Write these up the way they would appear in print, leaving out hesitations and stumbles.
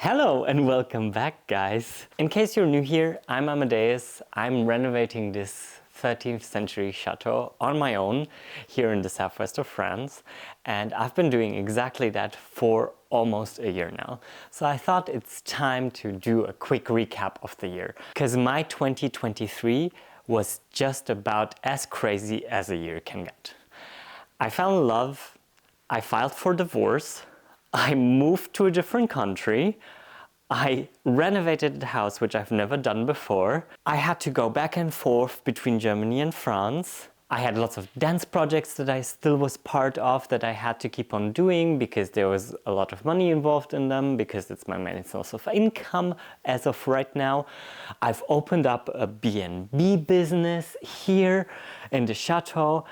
Hello and welcome back, guys. In case you're new here, I'm Amadeus. I'm renovating this 13th century chateau on my own here in the southwest of France, and I've been doing exactly that for almost a year now. So I thought it's time to do a quick recap of the year, because my 2023 was just about as crazy as a year can get. I fell in love, I filed for divorce, I moved to a different country, I renovated the house, which I've never done before. I had to go back and forth between Germany and France. I had lots of dance projects that I still was part of that I had to keep on doing because there was a lot of money involved in them, because it's my main source of income as of right now. I've opened up a B&B business here in the chateau.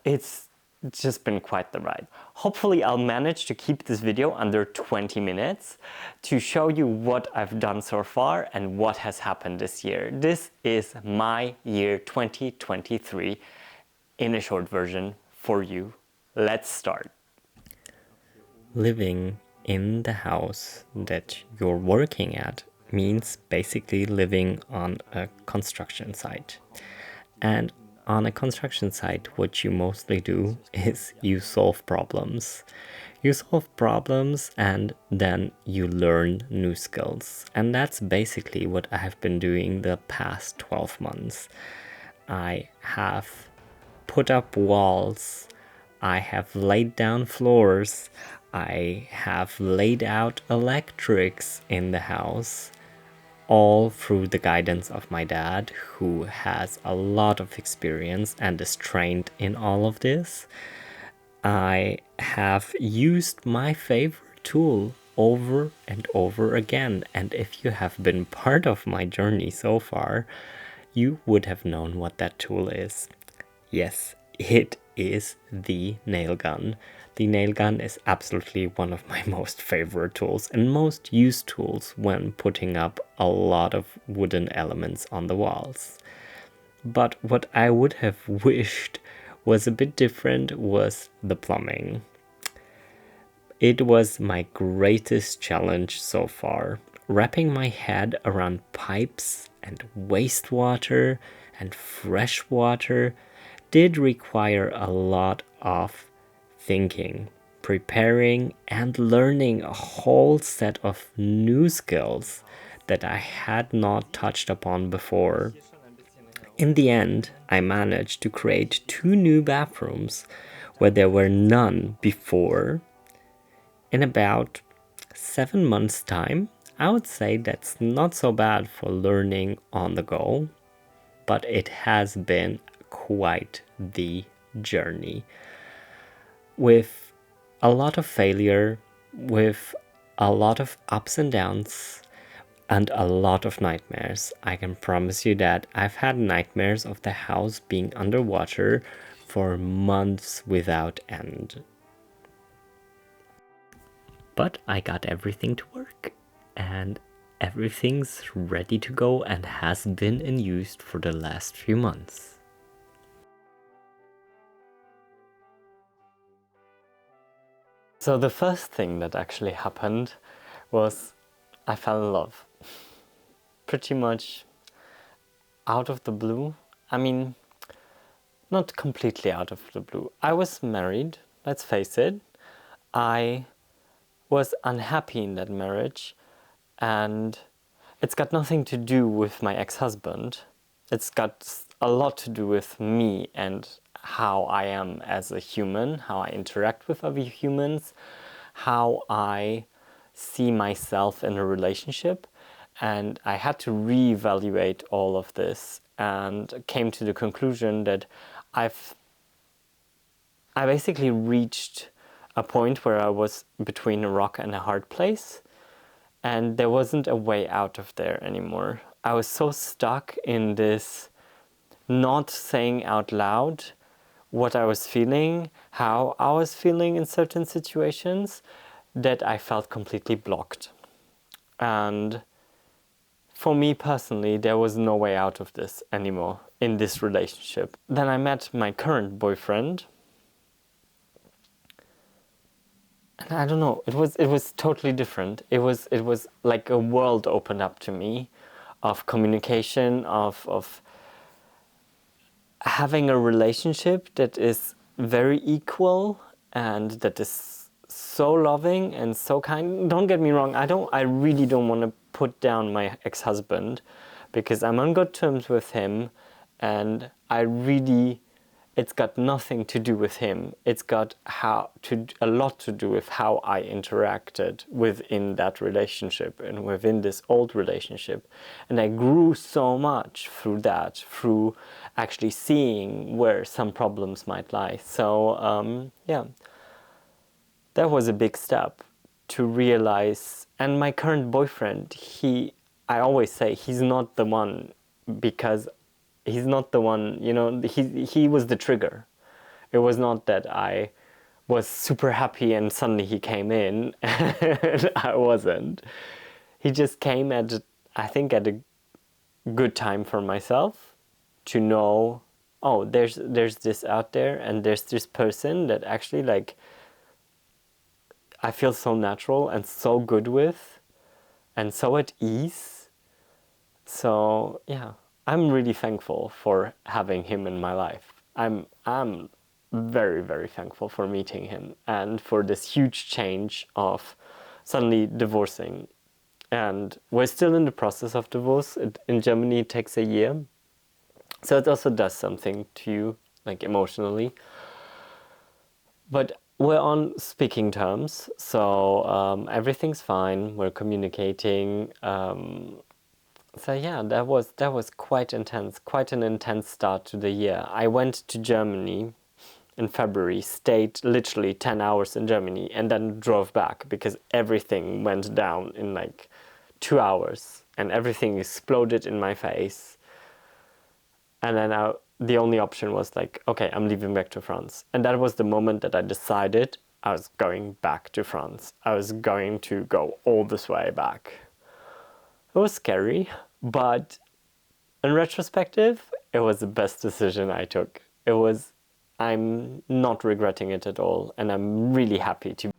It's just been quite the ride. Hopefully I'll manage to keep this video under 20 minutes to show you what I've done so far and what has happened this year. This is my year 2023 in a short version for you. Let's start. Living in the house that you're working at means basically living on a construction site. And on a construction site, what you mostly do is you solve problems. You solve problems and then you learn new skills. And that's basically what I have been doing the past 12 months. I have put up walls, I have laid down floors, I have laid out electrics in the house, all through the guidance of my dad, who has a lot of experience and is trained in all of this. I have used my favorite tool over and over again, and if you have been part of my journey so far, you would have known what that tool is. Yes, it is the nail gun. The nail gun is absolutely one of my most favorite tools and most used tools when putting up a lot of wooden elements on the walls. But what I would have wished was a bit different was the plumbing. It was my greatest challenge so far, wrapping my head around pipes and wastewater and fresh water did require a lot of thinking, preparing, and learning a whole set of new skills that I had not touched upon before. In the end, I managed to create 2 new bathrooms where there were none before. In about 7 months' time, I would say that's not so bad for learning on the go, but it has been quite the journey. With a lot of failure, with a lot of ups and downs, and a lot of nightmares. I can promise you that I've had nightmares of the house being underwater for months without end. But I got everything to work, and everything's ready to go and has been in use for the last few months. So the first thing that actually happened was I fell in love. Pretty much out of the blue. I mean, not completely out of the blue. I was married, let's face it. I was unhappy in that marriage, and it's got nothing to do with my ex-husband. It's got a lot to do with me and how I am as a human, how I interact with other humans, how I see myself in a relationship. And I had to reevaluate all of this and came to the conclusion that I basically reached a point where I was between a rock and a hard place, and there wasn't a way out of there anymore. I was so stuck in this not saying out loud what I was feeling, how I was feeling in certain situations, that I felt completely blocked. And for me personally, there was no way out of this anymore in this relationship. Then I met my current boyfriend, And I don't know, it was totally different. It was like a world opened up to me of communication, of having a relationship that is very equal and that is so loving and so kind. Don't get me wrong, I really don't want to put down my ex-husband, because I'm on good terms with him, and it's got nothing to do with him. It's got a lot to do with how I interacted within that relationship and within this old relationship. And I grew so much through that, through actually seeing where some problems might lie. So yeah, that was a big step to realize. And my current boyfriend, I always say he's not the one, because he's not the one, he was the trigger. It was not that I was super happy and suddenly he came in and I wasn't. He just came I think at a good time for myself to know, oh, there's this out there, and there's this person that actually, like, I feel so natural and so good with and so at ease. So yeah, I'm really thankful for having him in my life. I'm very, very thankful for meeting him and for this huge change of suddenly divorcing. And we're still in the process of divorce. In Germany, it takes a year. So it also does something to you, like, emotionally. But we're on speaking terms, so everything's fine. We're communicating. So yeah, that was quite intense, quite an intense start to the year. I went to Germany in February, stayed literally 10 hours in Germany, and then drove back because everything went down in like 2 hours and everything exploded in my face. And then the only option was like, okay, I'm leaving back to France. And that was the moment that I decided I was going back to France. I was going to go all this way back. It was scary, but in retrospective, it was the best decision I took. I'm not regretting it at all, and I'm really happy to.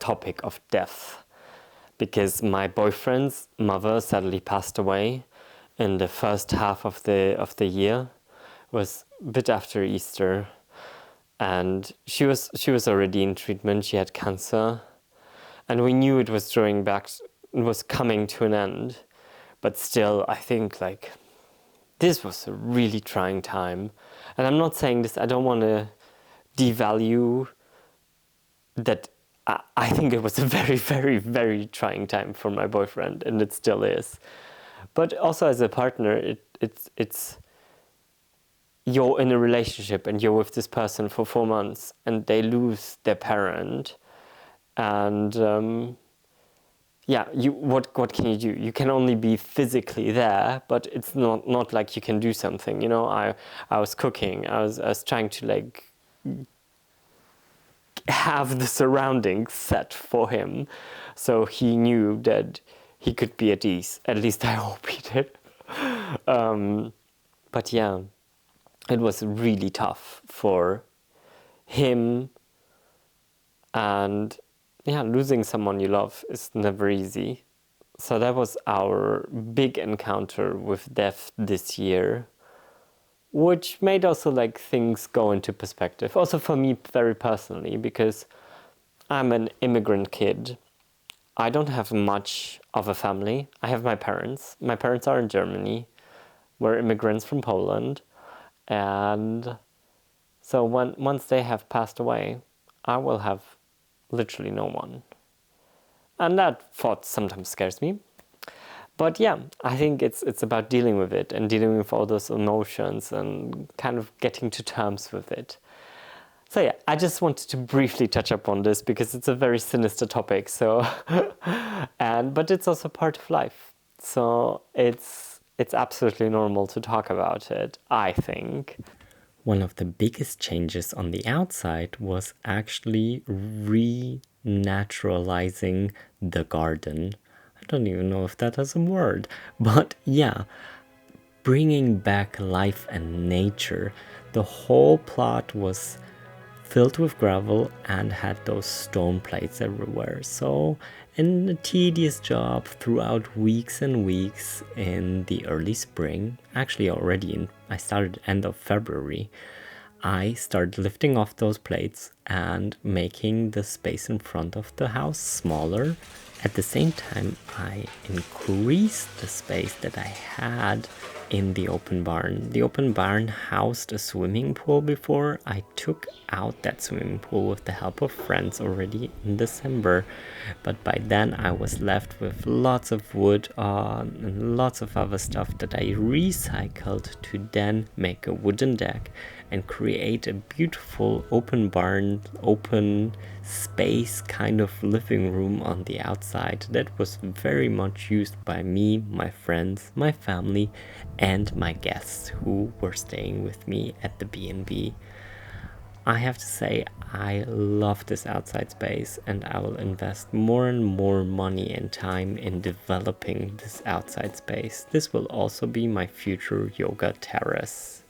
Topic of death, because my boyfriend's mother sadly passed away in the first half of the year. It was a bit after Easter, and she was already in treatment. She had cancer, And we knew it was it was coming to an end. But still, I think like this was a really trying time. And I'm not saying this, I don't want to devalue that. I think it was a very, very, very trying time for my boyfriend, and it still is. But also as a partner, it's you're in a relationship and you're with this person for 4 months and they lose their parent, and what can you do? You can only be physically there, but it's not like you can do something. I was cooking. I was trying to like have the surroundings set for him, so he knew that he could be at ease. At least I hope he did. But yeah, it was really tough for him, and yeah, losing someone you love is never easy. So that was our big encounter with death this year, which made also like things go into perspective. Also for me very personally, because I'm an immigrant kid. I don't have much of a family. I have my parents. My parents are in Germany. We're immigrants from Poland. And so once they have passed away, I will have literally no one. And that thought sometimes scares me. But yeah, I think it's about dealing with it and dealing with all those emotions and kind of getting to terms with it. So yeah, I just wanted to briefly touch upon this because it's a very sinister topic. So, but it's also part of life. So it's absolutely normal to talk about it, I think. One of the biggest changes on the outside was actually renaturalizing the garden. I don't even know if that is a word, but yeah, bringing back life and nature. The whole plot was filled with gravel and had those stone plates everywhere. So, in a tedious job throughout weeks and weeks in the early spring, actually I started end of February, I started lifting off those plates and making the space in front of the house smaller. At the same time, I increased the space that I had in the open barn. The open barn housed a swimming pool before. I took out that swimming pool with the help of friends already in December, but by then I was left with lots of wood and lots of other stuff that I recycled to then make a wooden deck and create a beautiful open barn, open space kind of living room on the outside that was very much used by me, my friends, my family, and my guests who were staying with me at the B&B. I have to say, I love this outside space, and I will invest more and more money and time in developing this outside space. This will also be my future yoga terrace.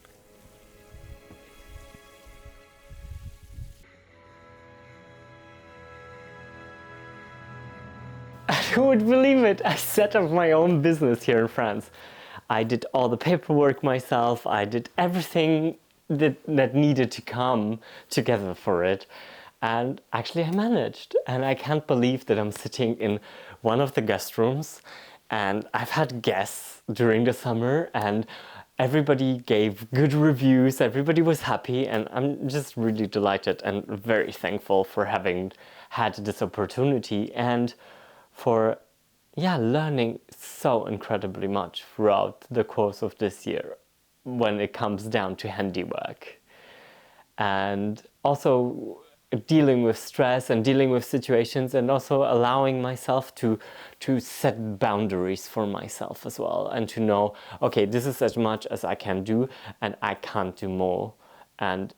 Who would believe it? I set up my own business here in France. I did all the paperwork myself. I did everything that needed to come together for it. And actually I managed. And I can't believe that I'm sitting in one of the guest rooms and I've had guests during the summer and everybody gave good reviews. Everybody was happy, and I'm just really delighted and very thankful for having had this opportunity and for learning so incredibly much throughout the course of this year when it comes down to handiwork. And also dealing with stress and dealing with situations, and also allowing myself to set boundaries for myself as well, and to know, okay, this is as much as I can do and I can't do more. And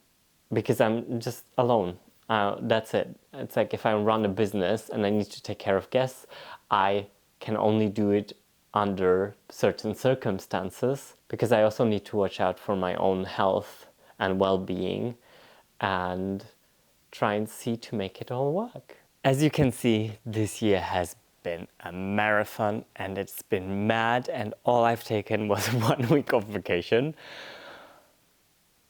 because I'm just alone, that's it. It's like if I run a business and I need to take care of guests, I can only do it under certain circumstances, because I also need to watch out for my own health and well-being and try and see to make it all work. As you can see, this year has been a marathon and it's been mad, and all I've taken was 1 week of vacation.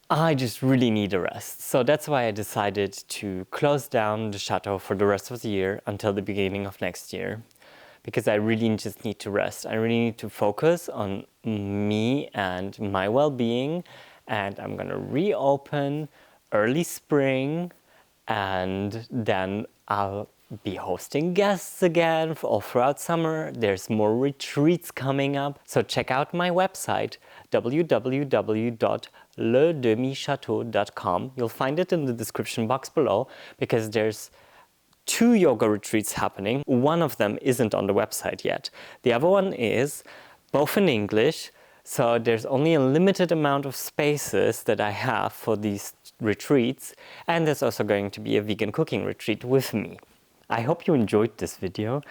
I just really need a rest. So that's why I decided to close down the chateau for the rest of the year until the beginning of next year. Because I really just need to rest. I really need to focus on me and my well-being. And I'm gonna reopen early spring, and then I'll be hosting guests again all throughout summer. There's more retreats coming up. So check out my website, www.ledemichateau.com. You'll find it in the description box below, because there's 2 yoga retreats happening. One of them isn't on the website yet. The other one is, both in English, so there's only a limited amount of spaces that I have for these retreats, and there's also going to be a vegan cooking retreat with me. I hope you enjoyed this video,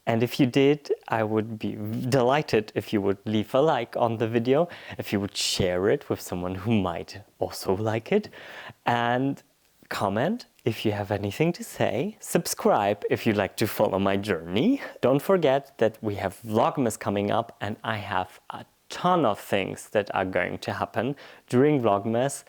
and if you did, I would be delighted if you would leave a like on the video, if you would share it with someone who might also like it, and comment if you have anything to say. Subscribe if you'd like to follow my journey. Don't forget that we have Vlogmas coming up, and I have a ton of things that are going to happen during Vlogmas.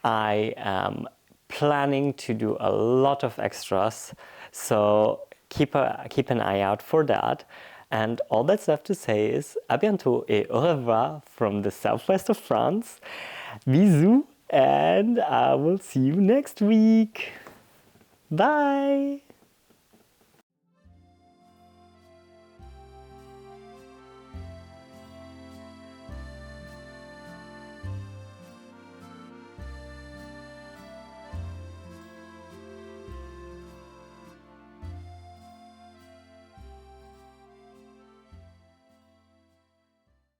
I am planning to do a lot of extras, so keep an eye out for that. And all that's left to say is à bientôt et au revoir from the southwest of France. Bisous, and I will see you next week. Bye!